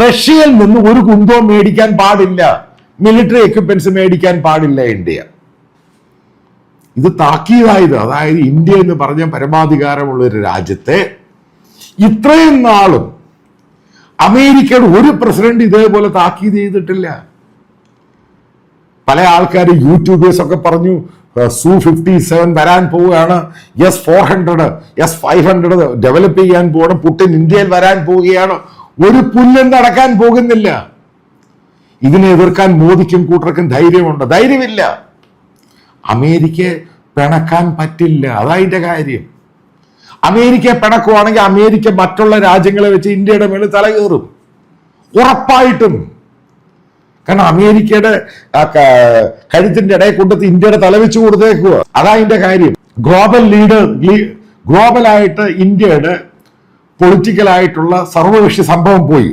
റഷ്യയിൽ നിന്ന് ഒരു കുന്തവും മേടിക്കാൻ പാടില്ല, മിലിറ്ററി എക്യുപ്മെന്റ്സ് മേടിക്കാൻ പാടില്ല ഇന്ത്യ. ഇത് താക്കീതായത്. അതായത് ഇന്ത്യ എന്ന് പറഞ്ഞ പരമാധികാരമുള്ള ഒരു രാജ്യത്തെ ഇത്രയും നാളും അമേരിക്കയുടെ ഒരു പ്രസിഡന്റ് ഇതേപോലെ താക്കീത് ചെയ്തിട്ടില്ല. പല ആൾക്കാർ യൂട്യൂബേഴ്സ് ഒക്കെ പറഞ്ഞു Su-57 വരാൻ പോവുകയാണ്, S-400, S-500 ഡെവലപ്പ് ചെയ്യാൻ പോകണം, പുടിൻ ഇന്ത്യയിൽ വരാൻ പോവുകയാണ്. ഒരു പുല്ലും നടക്കാൻ പോകുന്നില്ല. ഇതിനെ എതിർക്കാൻ മോദിക്കും കൂട്ടർക്കും ധൈര്യമുണ്ട്? ധൈര്യമില്ല. അമേരിക്കയെ പിണക്കാൻ പറ്റില്ല, അതതിന്റെ കാര്യം. അമേരിക്കയെ പിണക്കുവാണെങ്കിൽ അമേരിക്ക മറ്റുള്ള രാജ്യങ്ങളെ വെച്ച് ഇന്ത്യയുടെ മേളിൽ തലകേറും ഉറപ്പായിട്ടും. കാരണം അമേരിക്കയുടെ കഴുത്തിന്റെ ഇടയിൽ കൊണ്ടെത്തി ഇന്ത്യയുടെ തലവെച്ച് കൊടുത്തേക്കുക, അതതിന്റെ കാര്യം. ഗ്ലോബലായിട്ട് ഇന്ത്യയുടെ പൊളിറ്റിക്കലായിട്ടുള്ള സർവകക്ഷി സംഭവം പോയി.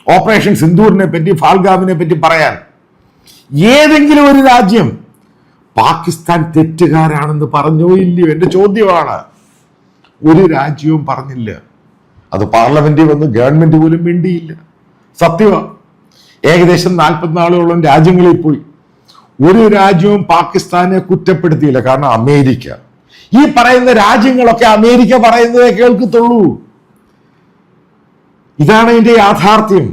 ഓപ്പറേഷൻ സിന്ദൂറിനെ പറ്റി, ഫാൽഗാമിനെ പറ്റി പറയാൻ ഏതെങ്കിലും ഒരു രാജ്യം പാകിസ്ഥാൻ തെറ്റുകാരാണെന്ന് പറഞ്ഞോ ഇല്ലയോ? എന്റെ ചോദ്യമാണ്. ഒരു രാജ്യവും പറഞ്ഞില്ല. അത് പാർലമെന്റിൽ വന്ന് ഗവൺമെന്റ് പോലും മിണ്ടിയില്ല. സത്യമാണ്. ഏകദേശം 44 രാജ്യങ്ങളിൽ പോയി. ഒരു രാജ്യവും പാകിസ്ഥാനെ കുറ്റപ്പെടുത്തിയില്ല. കാരണം അമേരിക്ക, ഈ പറയുന്ന രാജ്യങ്ങളൊക്കെ അമേരിക്ക പറയുന്നതേ കേൾക്കത്തുള്ളൂ. ഇതാണ് അതിന്റെ യാഥാർത്ഥ്യം,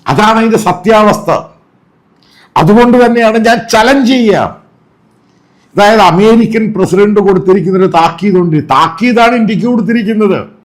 അതാണ് അതിന്റെ സത്യാവസ്ഥ. അതുകൊണ്ട് തന്നെയാണ് ഞാൻ ചലഞ്ച് ചെയ്യാം. അതായത് അമേരിക്കൻ പ്രസിഡന്റ് കൊടുത്തിരിക്കുന്ന ഒരു താക്കീതുണ്ട്. താക്കീതാണ് ഇന്ത്യക്ക് കൊടുത്തിരിക്കുന്നത്.